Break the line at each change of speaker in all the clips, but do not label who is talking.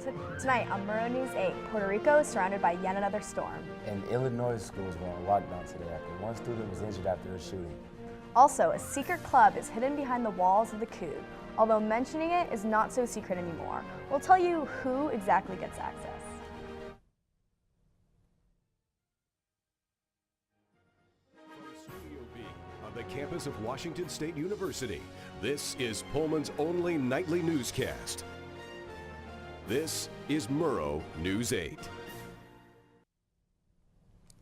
Tonight on Murrow News 8, Puerto Rico is surrounded by yet another storm.
And Illinois schools were on lockdown today after one student was injured after a shooting.
Also, a secret club is hidden behind the walls of the Coug. Although mentioning it is not so secret anymore. We'll tell you who exactly gets access.
Studio B on the campus of Washington State University, this is Pullman's only nightly newscast. This is Murrow News 8.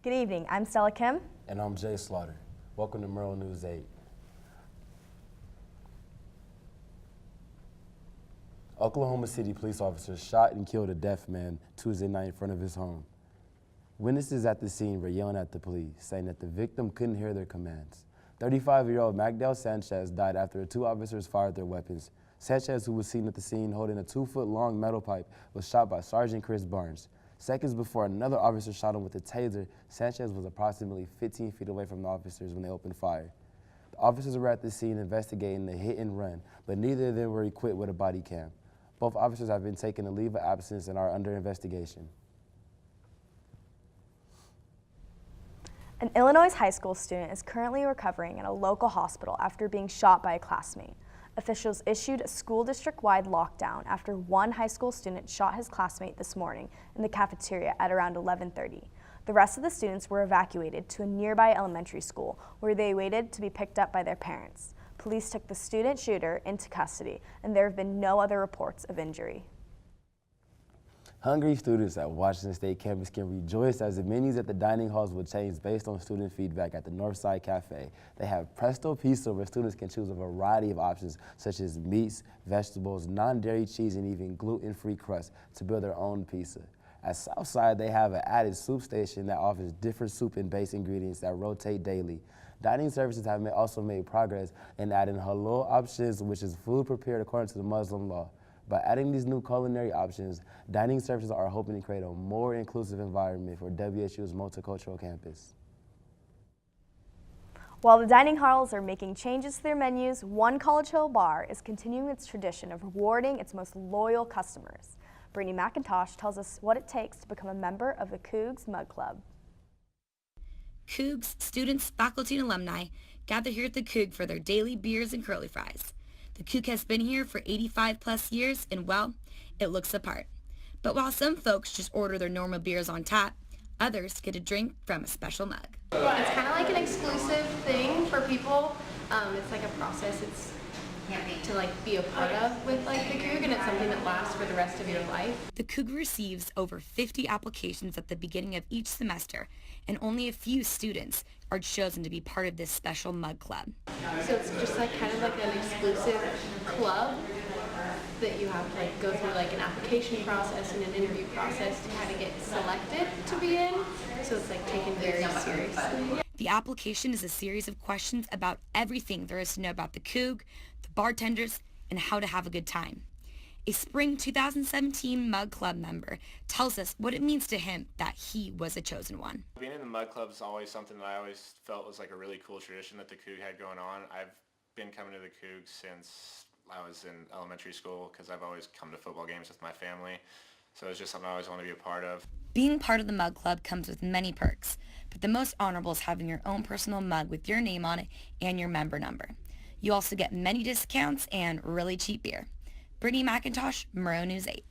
Good evening, I'm Stella Kim.
And I'm Jay Slaughter. Welcome to Murrow News 8. Oklahoma City police officers shot and killed a deaf man Tuesday night in front of his home. Witnesses at the scene were yelling at the police, saying that the victim couldn't hear their commands. 35-year-old Magdal Sanchez died after two officers fired their weapons. Sanchez, who was seen at the scene holding a 2-foot-long metal pipe, was shot by Sergeant Chris Barnes. Seconds before another officer shot him with a taser, Sanchez was approximately 15 feet away from the officers when they opened fire. The officers were at the scene investigating the hit and run, but neither of them were equipped with a body cam. Both officers have been taken a leave of absence and are under investigation.
An Illinois high school student is currently recovering in a local hospital after being shot by a classmate. Officials issued a school district-wide lockdown after one high school student shot his classmate this morning in the cafeteria at around 11:30. The rest of the students were evacuated to a nearby elementary school where they waited to be picked up by their parents. Police took the student shooter into custody, and there have been no other reports of injury.
Hungry students at Washington State campus can rejoice as the menus at the dining halls will change based on student feedback at the Northside Cafe. They have Presto Pizza where students can choose a variety of options such as meats, vegetables, non-dairy cheese, and even gluten-free crust to build their own pizza. At Southside, they have an added soup station that offers different soup and base ingredients that rotate daily. Dining services have also made progress in adding halal options, which is food prepared according to the Muslim law. By adding these new culinary options, dining services are hoping to create a more inclusive environment for WSU's multicultural campus.
While the dining halls are making changes to their menus, one College Hill bar is continuing its tradition of rewarding its most loyal customers. Brittany McIntosh tells us what it takes to become a member of the Coug's Mug Club.
Cougs, students, faculty, and alumni gather here at the Coug for their daily beers and curly fries. The Coug has been here for 85 plus years, and well, it looks the part. But while some folks just order their normal beers on tap, others get a drink from a special mug.
It's kind of like an exclusive thing for people. It's like a process. It's to be a part of with the Coug, and it's something that lasts for the rest of your life.
The Coug receives over 50 applications at the beginning of each semester, and only a few students are chosen to be part of this special mug club.
So it's just kind of an exclusive club that you have to go through an application process and an interview process to kind of get selected to be in. So it's taken very seriously.
The application is a series of questions about everything there is to know about the Coug, the bartenders, and how to have a good time. A spring 2017 Mug Club member tells us what it means to him that he was a chosen one.
Being in the Mug Club is always something that I always felt was a really cool tradition that the Coug had going on. I've been coming to the Coug since I was in elementary school because I've always come to football games with my family. So it's just something I always want to be a part of.
Being part of the Mug Club comes with many perks, but the most honorable is having your own personal mug with your name on it and your member number. You also get many discounts and really cheap beer. Brittany McIntosh, Murrow News 8.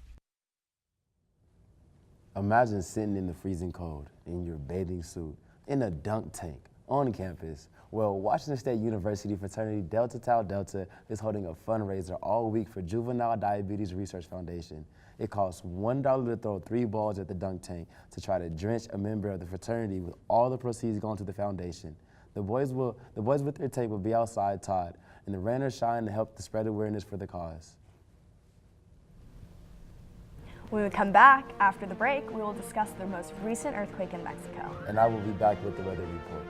Imagine sitting in the freezing cold in your bathing suit in a dunk tank on campus. Well, Washington State University fraternity Delta Tau Delta is holding a fundraiser all week for Juvenile Diabetes Research Foundation. It costs $1 to throw 3 balls at the dunk tank to try to drench a member of the fraternity with all the proceeds going to the foundation. The boys with their tank will be outside Todd, and the rain or shine to help to spread awareness for the cause.
When we come back after the break, we will discuss the most recent earthquake in Mexico.
And I will be back with the weather report.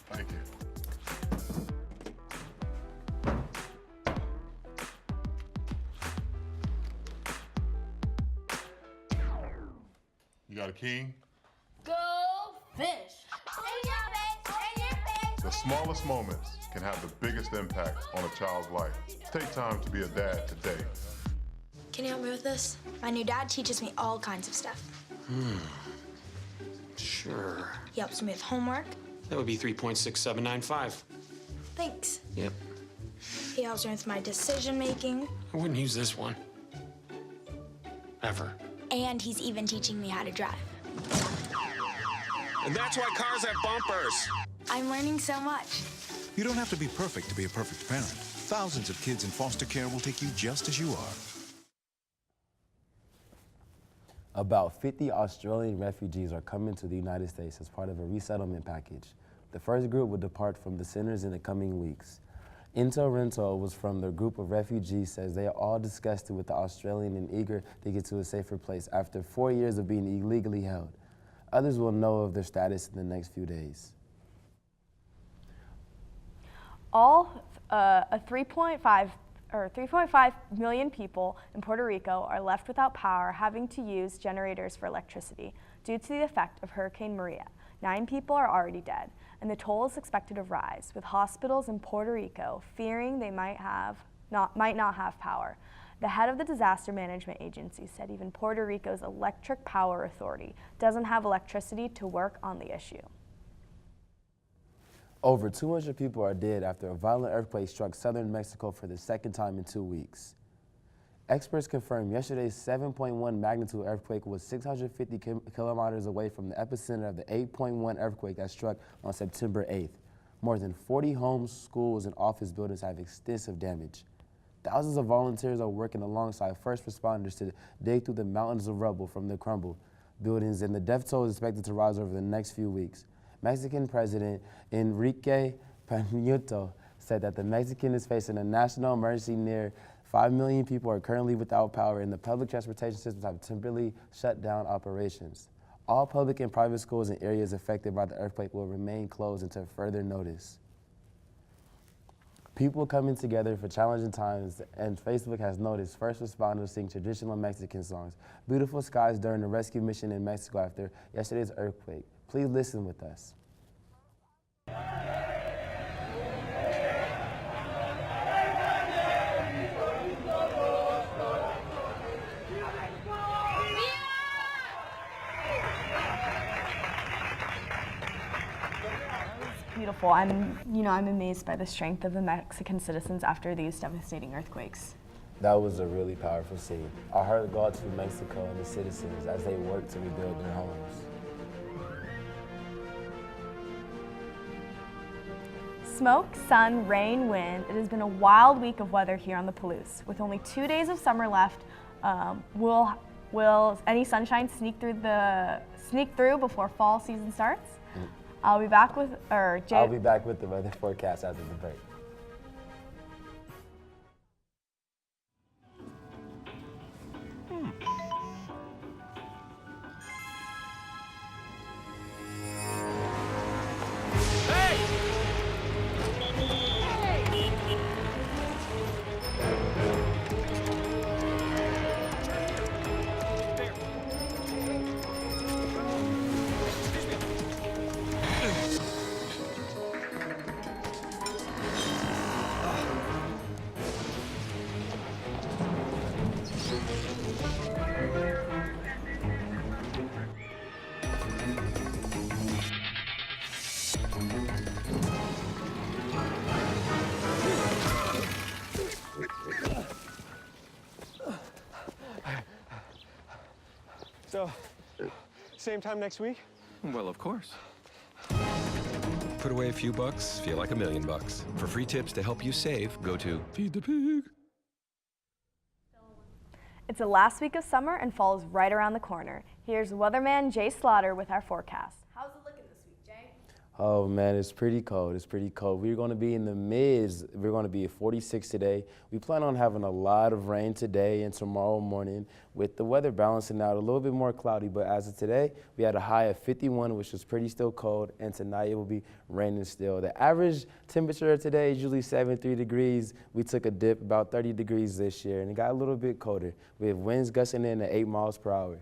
Thank you. You got a king?
Go fish. In your face, in your face.
The smallest moments can have the biggest impact on a child's life. Take time to be a dad today.
Can you help me with this? My new dad teaches me all kinds of stuff.
Sure.
He helps me with homework.
That would be 3.6795.
Thanks.
Yep.
He helps me with my decision making.
I wouldn't use this one. Ever.
And he's even teaching me how to drive.
And that's why cars have bumpers.
I'm learning so much.
You don't have to be perfect to be a perfect parent. Thousands of kids in foster care will take you just as you are.
About 50 Australian refugees are coming to the United States as part of a resettlement package. The first group will depart from the centers in the coming weeks. Intel Rental was from the group of refugees, says they are all disgusted with the Australian and eager to get to a safer place after 4 years of being illegally held. Others will know of their status in the next few days.
All 3.5 million people in Puerto Rico are left without power, having to use generators for electricity due to the effect of Hurricane Maria. 9 people are already dead, and the toll is expected to rise, with hospitals in Puerto Rico fearing they might not have power. The head of the Disaster Management Agency said even Puerto Rico's Electric Power Authority doesn't have electricity to work on the issue.
Over 200 people are dead after a violent earthquake struck southern Mexico for the second time in 2 weeks. Experts confirmed yesterday's 7.1 magnitude earthquake was 650 kilometers away from the epicenter of the 8.1 earthquake that struck on September 8th. More than 40 homes, schools, and office buildings have extensive damage. Thousands of volunteers are working alongside first responders to dig through the mountains of rubble from the crumbled buildings, and the death toll is expected to rise over the next few weeks. Mexican President Enrique Peña Nieto said that the Mexican is facing a national emergency. Near 5 million people are currently without power, and the public transportation systems have temporarily shut down operations. All public and private schools in areas affected by the earthquake will remain closed until further notice. People coming together for challenging times, and Facebook has noticed first responders sing traditional Mexican songs. Beautiful skies during the rescue mission in Mexico after yesterday's earthquake. Please listen with us.
Beautiful. I'm amazed by the strength of the Mexican citizens after these devastating earthquakes.
That was a really powerful scene. Our heart goes out to Mexico and the citizens as they work to rebuild their homes.
Smoke, sun, rain, wind. It has been a wild week of weather here on the Palouse. With only 2 days of summer left, will any sunshine sneak through before fall season starts? I'll be back with
the weather forecast after the break.
So, same time next week?
Well, of course. Put away a few bucks, feel like $1 million. For free tips to help you save, go to Feed the Pig.
It's the last week of summer and fall is right around the corner. Here's weatherman Jay Slaughter with our forecast. How's it looking this week, Jay?
Oh man, it's pretty cold. It's pretty cold. We're going to be in the mids. We're going to be at 46 today. We plan on having a lot of rain today and tomorrow morning, with the weather balancing out a little bit more cloudy. But as of today, we had a high of 51, which was pretty still cold, and tonight it will be raining still. The average temperature today is usually 73 degrees. We took a dip about 30 degrees this year, and it got a little bit colder. We have winds gusting in at 8 miles per hour.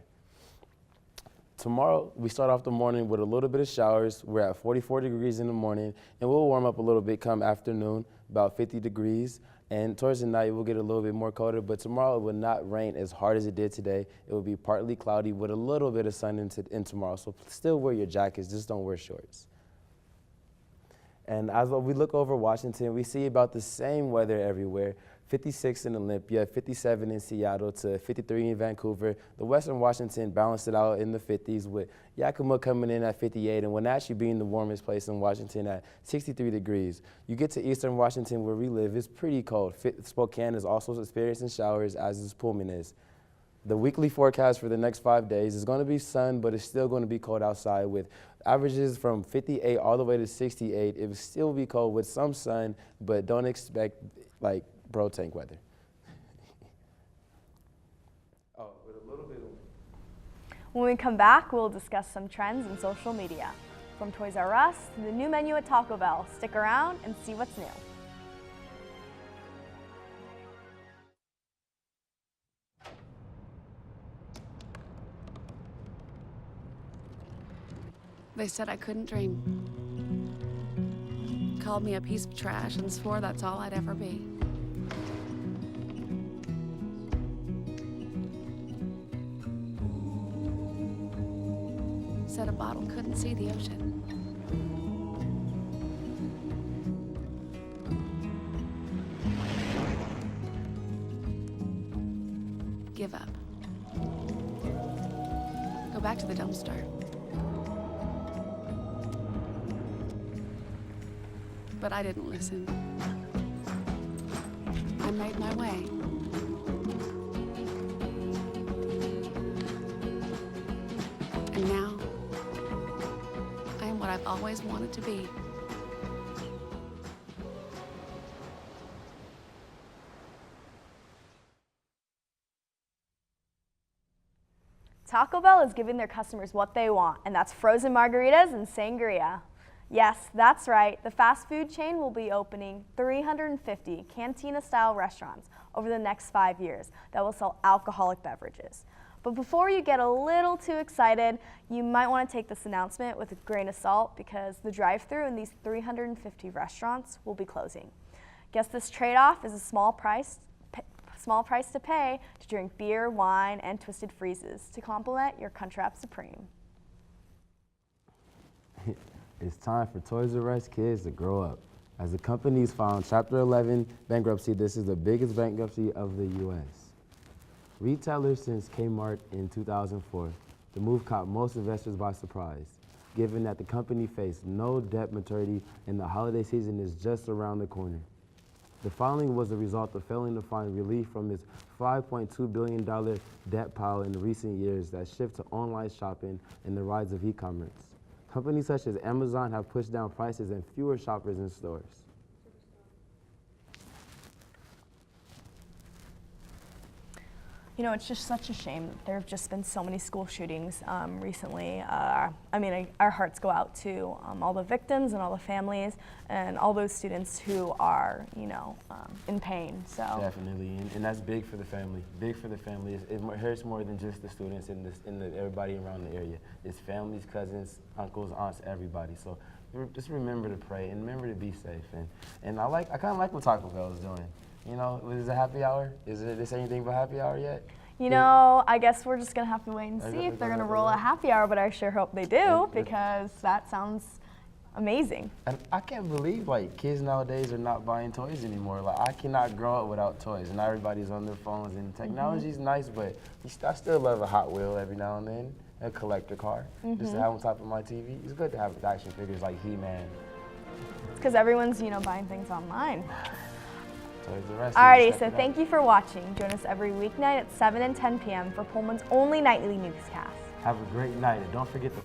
Tomorrow, we start off the morning with a little bit of showers. We're at 44 degrees in the morning, and we'll warm up a little bit come afternoon, about 50 degrees. And towards the night, we'll get a little bit more colder, but tomorrow it will not rain as hard as it did today. It will be partly cloudy with a little bit of sun in tomorrow, so still wear your jackets, just don't wear shorts. And as we look over Washington, we see about the same weather everywhere. 56 in Olympia, 57 in Seattle to 53 in Vancouver. The Western Washington balanced it out in the 50s with Yakima coming in at 58 and Wenatchee being the warmest place in Washington at 63 degrees. You get to Eastern Washington where we live, it's pretty cold. Spokane is also experiencing showers, as is Pullman is. The weekly forecast for the next 5 days is going to be sun, but it's still going to be cold outside with averages from 58 all the way to 68. It will still be cold with some sun, but don't expect like bro tank weather. With a little bit of...
When we come back, we'll discuss some trends in social media. From Toys R Us to the new menu at Taco Bell. Stick around and see what's new.
They said I couldn't dream. Called me a piece of trash and swore that's all I'd ever be. Said a bottle couldn't see the ocean. Give up. Go back to the dumpster. But I didn't listen. I made my way. And now, I am what I've always wanted to be.
Taco Bell is giving their customers what they want, and that's frozen margaritas and sangria. Yes, that's right. The fast food chain will be opening 350 cantina-style restaurants over the next 5 years that will sell alcoholic beverages. But before you get a little too excited, you might want to take this announcement with a grain of salt because the drive-thru in these 350 restaurants will be closing. Guess this trade-off is a small price to pay to drink beer, wine, and Twisted Freezes to complement your Crunchwrap Supreme.
It's time for Toys R Us kids to grow up. As the company's filed Chapter 11 bankruptcy, this is the biggest bankruptcy of the U.S. Retailers since Kmart in 2004, the move caught most investors by surprise, given that the company faced no debt maturity and the holiday season is just around the corner. The filing was a result of failing to find relief from its $5.2 billion debt pile in the recent years that shift to online shopping and the rise of e-commerce. Companies such as Amazon have pushed down prices and fewer shoppers in stores.
You know, it's just such a shame. There have just been so many school shootings recently. I mean, our hearts go out to all the victims and all the families and all those students who are, you know, in pain. So
definitely, and that's big for the family. Big for the family. It hurts more than just the students and everybody around the area. It's families, cousins, uncles, aunts, everybody. So just remember to pray and remember to be safe. And I kind of like what Taco Bell is doing. You know, is it happy hour? Is it this anything but happy hour yet?
You know, I guess we're just going to have to wait and see if they're going to roll a happy hour, but I sure hope they do because that sounds amazing. And
I can't believe, like, kids nowadays are not buying toys anymore. Like, I cannot grow up without toys, and everybody's on their phones, and technology's nice, but I still love a Hot Wheel every now and then, a collector car, just to have on top of my TV. It's good to have action figures like He-Man.
It's because everyone's, you know, buying things online.
Alrighty,
so thank you for watching. Join us every weeknight at 7 and 10 p.m. for Pullman's only nightly newscast.
Have a great night, and don't forget to